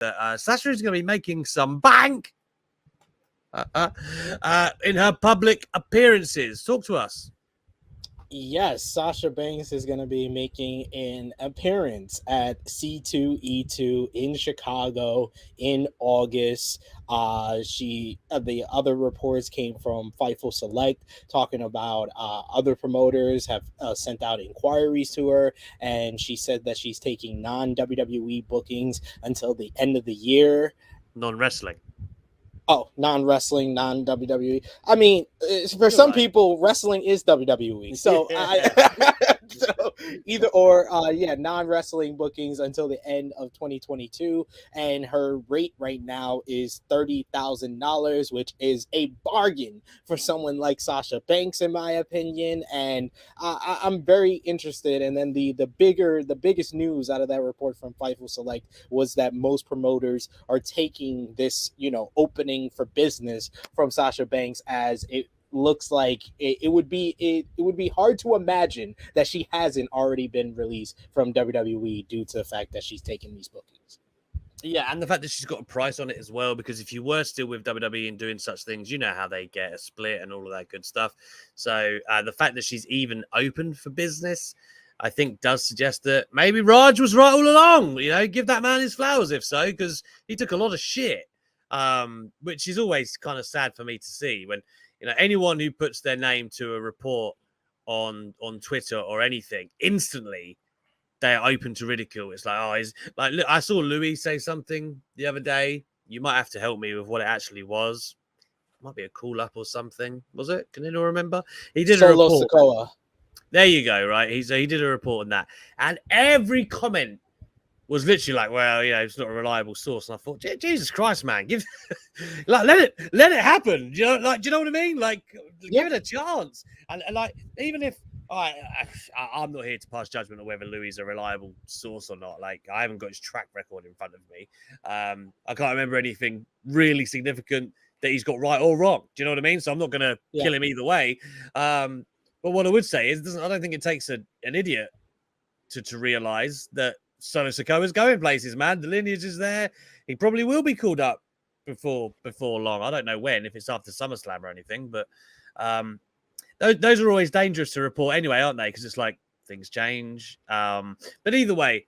that Sasha is going to be making some bank in her public appearances. Talk to us. Yes, Sasha Banks is going to be making an appearance at C2E2 in Chicago in August. The other reports came from Fightful Select talking about other promoters have sent out inquiries to her, and she said that she's taking non WWE bookings until the end of the year. Non-wrestling. Oh, non-wrestling, non-WWE. I mean, for You're some right. people, wrestling is WWE. So so either or, yeah, non-wrestling bookings until the end of 2022, and her rate right now is $30,000, which is a bargain for someone like Sasha Banks, in my opinion. And I'm very interested. And then the biggest news out of that report from Fightful Select was that most promoters are taking this, opening for business from Sasha Banks, as it looks like it would be hard to imagine that she hasn't already been released from WWE due to the fact that she's taking these bookings. Yeah, and the fact that she's got a price on it as well, because if you were still with WWE and doing such things, you know how they get a split and all of that good stuff. So the fact that she's even open for business, I think, does suggest that maybe Raj was right all along. Give that man his flowers if so, because he took a lot of shit, which is always kind of sad for me to see when anyone who puts their name to a report on Twitter or anything instantly. They are open to ridicule. It's like, look, I saw Louis say something the other day. You might have to help me with what it actually was. It might be a call up or something. Was it? Can anyone remember? He did a Solo report. Sikoa. There you go, right? He did a report on that. And every comment was literally like, well, it's not a reliable source. And I thought, Jesus Christ, man, let it happen. Do you know what I mean? Like, give it a chance. And like, even if I'm not here to pass judgment on whether Louis is a reliable source or not. Like, I haven't got his track record in front of me. I can't remember anything really significant that he's got right or wrong. Do you know what I mean? So I'm not going to kill him either way. But what I would say is, I don't think it takes an idiot to realize that Solo Sikoa is going places, man. The lineage is there. He probably will be called up before long. I don't know when, if it's after SummerSlam or anything, but those are always dangerous to report anyway, aren't they? Because it's like things change. But either way,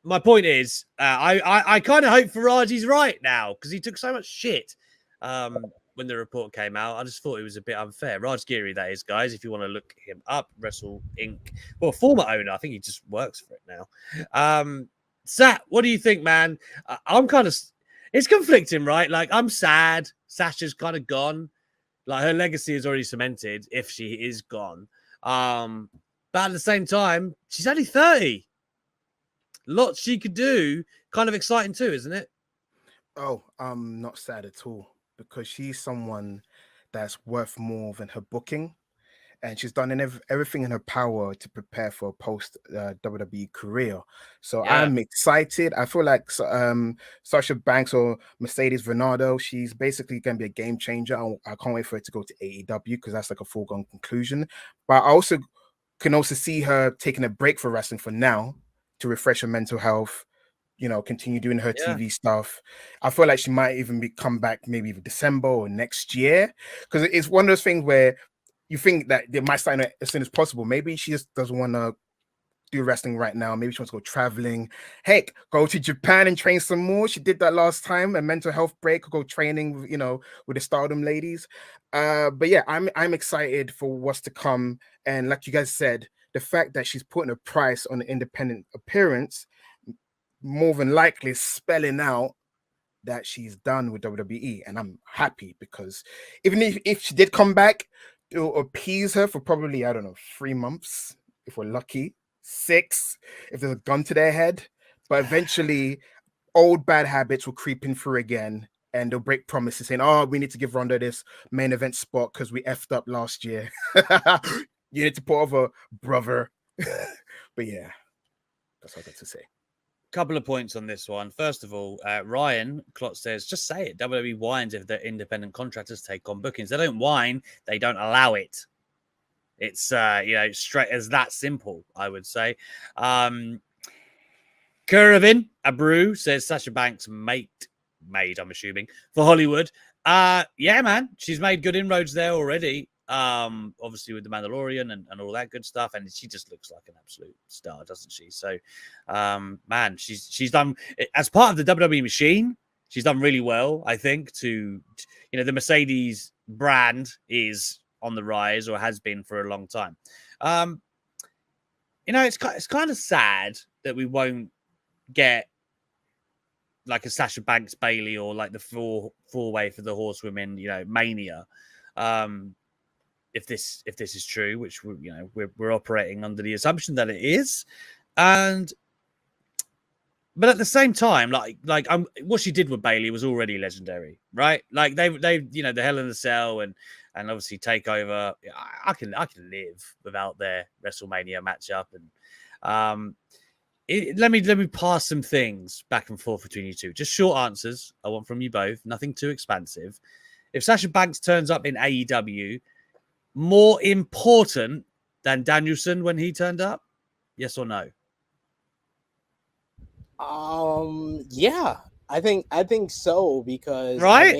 my point is, I kind of hope Faraji's right now, because he took so much shit when the report came out. I just thought it was a bit unfair. Raj Giri, that is, guys. If you want to look him up, Wrestle Inc. Well, former owner. I think he just works for it now. Sat, what do you think, man? I'm kind of... It's conflicting, right? Like, I'm sad. Sasha's kind of gone. Like, her legacy is already cemented if she is gone. But at the same time, she's only 30. Lots she could do. Kind of exciting too, isn't it? Oh, I'm not sad at all, because she's someone that's worth more than her booking. And she's done everything in her power to prepare for a post WWE career. So Yeah. I'm excited. I feel like Sasha Banks or Mercedes Venado, she's basically going to be a game changer. I can't wait for it to go to AEW, because that's like a foregone conclusion. But I also can see her taking a break for wrestling for now to refresh her mental health, continue doing her TV stuff. I feel like she might even come back maybe December or next year, because it's one of those things where you think that they might sign her as soon as possible. Maybe she just doesn't want to do wrestling right now. Maybe she wants to go traveling. Heck, go to Japan and train some more. She did that last time, a mental health break, go training, with the Stardom ladies. But yeah, I'm excited for what's to come. And like you guys said, the fact that she's putting a price on an independent appearance, more than likely spelling out that she's done with WWE. And I'm happy, because even if she did come back, it'll appease her for probably, I don't know, 3 months, if we're lucky, 6, if there's a gun to their head. But eventually, old bad habits will creep in through again, and they'll break promises saying, oh, we need to give Ronda this main event spot because we effed up last year. You need to put over, brother. But yeah, that's all I got to say. Couple of points on this one. First of all, Ryan Klotz says, just say it. WWE whines if the independent contractors take on bookings. They don't whine, they don't allow it. It's straight as that simple, I would say. Curvin Abreu says Sasha Banks made, I'm assuming, for Hollywood. Yeah, man, she's made good inroads there already. Obviously with the Mandalorian and all that good stuff, and she just looks like an absolute star, doesn't she? So, man, she's done as part of the WWE machine. She's done really well, I think. The Mercedes brand is on the rise, or has been for a long time. It's kind of sad that we won't get like a Sasha Banks Bailey, or like the four-way for the horsewomen, Mania. If this is true, which we're operating under the assumption that it is, but at the same time, what she did with Bailey was already legendary, right? Like they the Hell in the Cell and obviously Takeover. I can live without their WrestleMania matchup, and let me pass some things back and forth between you two. Just short answers. I want from you both. Nothing too expansive. If Sasha Banks turns up in AEW, more important than Danielson when he turned up? Yes or no? Yeah, I think so, because Right?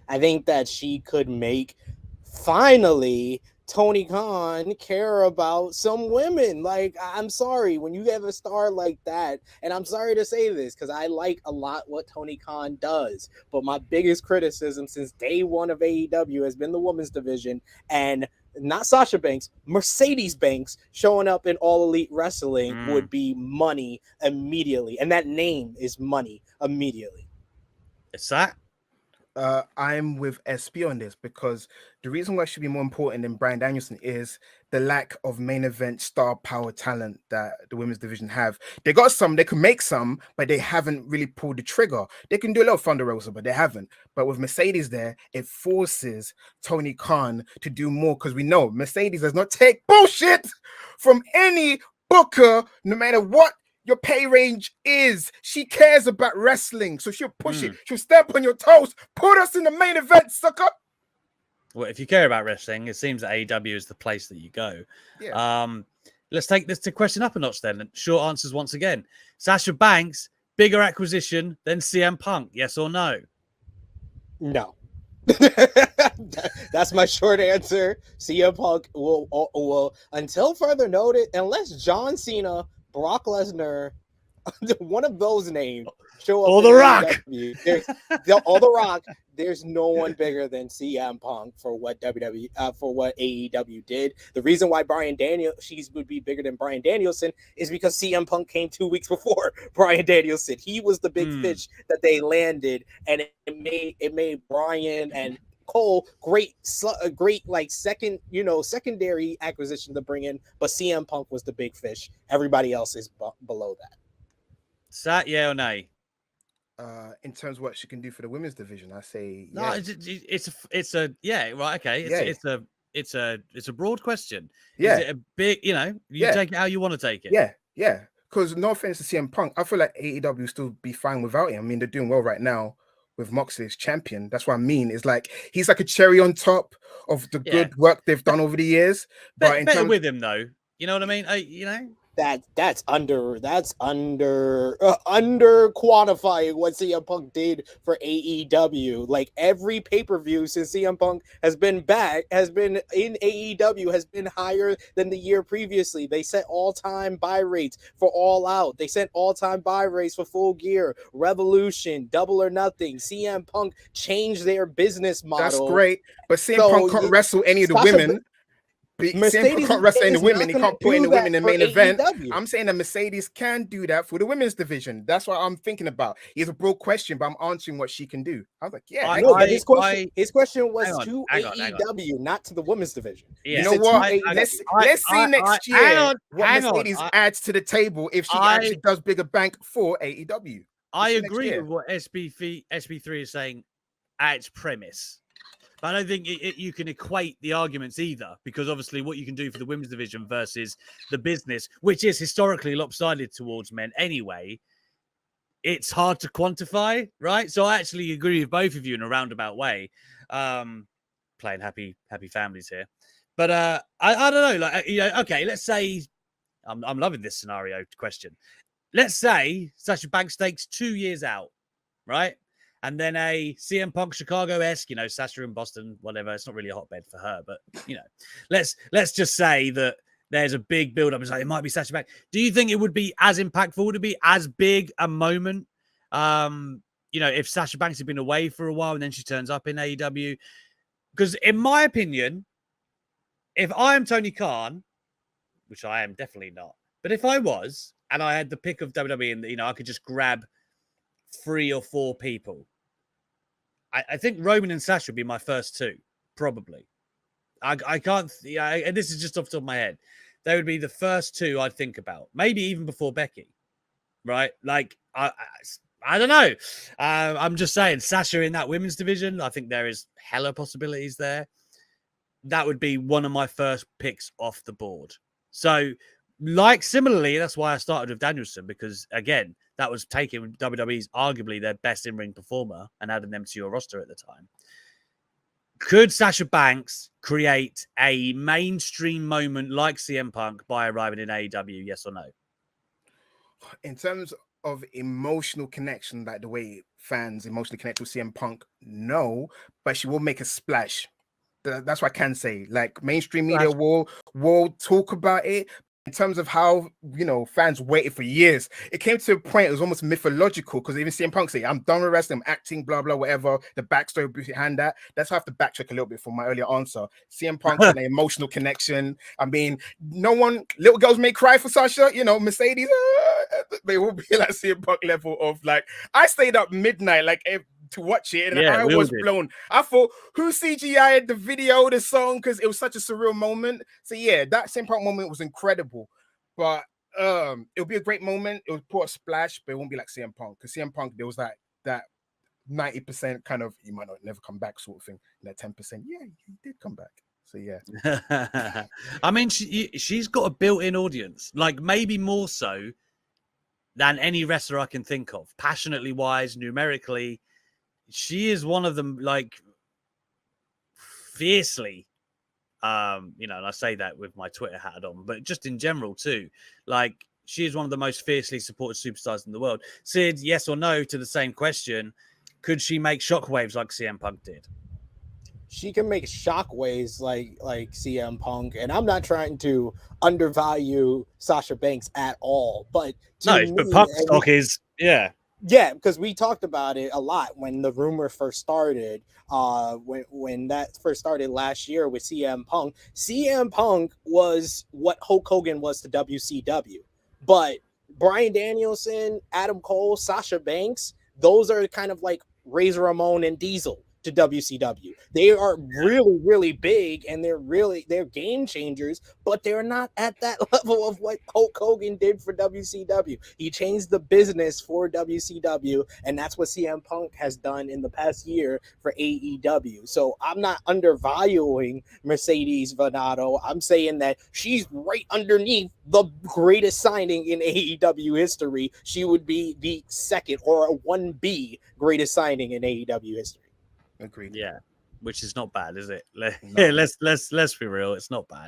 I think that she could make finally Tony Khan care about some women. Like, I'm sorry, when you have a star like that, and I'm sorry to say this because I like a lot what Tony Khan does, but my biggest criticism since day one of AEW has been the women's division, and not Sasha Banks, Mercedes Banks showing up in All Elite Wrestling would be money immediately, and that name is money immediately. It's that. I'm with SP on this, because the reason why it should be more important than Bryan Danielson is the lack of main event star power talent that the women's division have. They got some, they can make some, but they haven't really pulled the trigger. They can do a little Thunder Rosa, but they haven't. But with Mercedes there, it forces Tony Khan to do more, because we know Mercedes does not take bullshit from any booker, no matter what your pay range is. She cares about wrestling, so she'll push it. She'll step on your toes. Put us in the main event, sucker. Well, if you care about wrestling, it seems that AEW is the place that you go. Yeah. Let's take this to question up a notch then. Short answers once again. Sasha Banks, bigger acquisition than CM Punk, yes or no? No. That's my short answer. CM Punk will until further notice, unless John Cena, Brock Lesnar, one of those names show up. Or The Rock. Or The Rock. There's no one bigger than CM Punk for what AEW did. The reason why she would be bigger than Bryan Danielson is because CM Punk came 2 weeks before Bryan Danielson. He was the big fish that they landed, and it made Bryan and Cole great like secondary acquisition to bring in, but CM Punk was the big fish. Everybody else is below that. Sat, yeah or nay? In terms of what she can do for the women's division, I say no. Yeah. It's a yeah, right, okay. It's a broad question. Yeah. Is it a big, you take it how you want to take it? Yeah. Because no offense to CM Punk, I feel like AEW will still be fine without him. I mean, they're doing well right now with Moxley as champion. That's what I mean. It's like he's like a cherry on top of the good work they've done over the years. But better with him though. You know what I mean? That's under quantifying what CM Punk did for AEW. Like, every pay-per-view since CM Punk has been in AEW has been higher than the year previously. They set all-time buy rates for All Out. They set all-time buy rates for Full Gear, Revolution, Double or Nothing. CM Punk changed their business model. That's great, but CM Punk can't wrestle any of the women. Mercedes can't wrestle any women. He can't put any women in the main event. I'm saying that Mercedes can do that for the women's division. That's what I'm thinking about. It's a broad question, but I'm answering what she can do. I was like, yeah. His question was to AEW, not to the women's division. Yeah. You know what? Let's see next year what Mercedes adds to the table if she actually does bigger bank for AEW. I agree with what SB3 is saying at its premise. But I don't think you can equate the arguments either, because obviously what you can do for the women's division versus the business, which is historically lopsided towards men anyway, it's hard to quantify, right? So I actually agree with both of you in a roundabout way. Playing happy families here. But I don't know, okay, let's say I'm loving this scenario question. let's say Sasha Banks takes 2 years out, right? And then a CM Punk Chicago-esque, Sasha in Boston, whatever. It's not really a hotbed for her, but let's just say that there's a big build-up. It's like it might be Sasha Banks. Do you think it would be as impactful? Would it be as big a moment? If Sasha Banks had been away for a while and then she turns up in AEW? Because in my opinion, if I am Tony Khan, which I am definitely not, but if I was and I had the pick of WWE and I could just grab 3 or 4 people, I think Roman and Sasha would be my first 2, probably. I can't. And this is just off the top of my head. They would be the first 2 I'd think about, maybe even before Becky, right? Like I don't know. I'm just saying, Sasha in that women's division, I think there is hella possibilities there. That would be one of my first picks off the board. So, similarly, that's why I started with Danielson, because again, that was taking WWE's arguably their best in-ring performer and adding them to your roster at the time. Could Sasha Banks create a mainstream moment like CM Punk by arriving in AEW? Yes or no? In terms of emotional connection, like the way fans emotionally connect with CM Punk, no, but she will make a splash. That's what I can say. Like mainstream media will talk about it. In terms of how fans waited for years, it came to a point it was almost mythological, because even CM Punk say, "I'm done with wrestling, I'm acting, blah blah, whatever." The backstory behind that. That's how I have to backtrack a little bit from my earlier answer. CM Punk had an emotional connection. I mean, little girls may cry for Sasha. Mercedes, they will be like CM Punk level of like. I stayed up midnight to watch it, and I was blown. I thought, who CGI'd the video, the song, because it was such a surreal moment. So yeah, that CM Punk moment was incredible. But it'll be a great moment. It will put a splash, but it won't be like CM Punk, because CM Punk, there was that 90% kind of, you might not never come back sort of thing. And that 10%, yeah, he did come back. So yeah. I mean, she's got a built-in audience, like maybe more so than any wrestler I can think of, passionately wise, numerically. She is one of them, like, fiercely, and I say that with my Twitter hat on, but just in general too. Like, she is one of the most fiercely supported superstars in the world. Sid, yes or no to the same question? Could she make shockwaves like CM Punk did? She can make shockwaves like CM Punk, and I'm not trying to undervalue Sasha Banks at all, but Punk stock is yeah, because we talked about it a lot when the rumor first started. When that first started last year with CM Punk. CM Punk was what Hulk Hogan was to WCW, but Bryan Danielson, Adam Cole, Sasha Banks, those are kind of like Razor Ramon and Diesel to WCW. They are really, really big, and they're game changers, but they're not at that level of what Hulk Hogan did for WCW. He changed the business for WCW, and that's what CM Punk has done in the past year for AEW. So I'm not undervaluing Mercedes Varnado. I'm saying that she's right underneath the greatest signing in AEW history. She would be the second or a 1B greatest signing in AEW history. Agreed. Yeah, which is not bad, is it? No. Let's be real. It's not bad.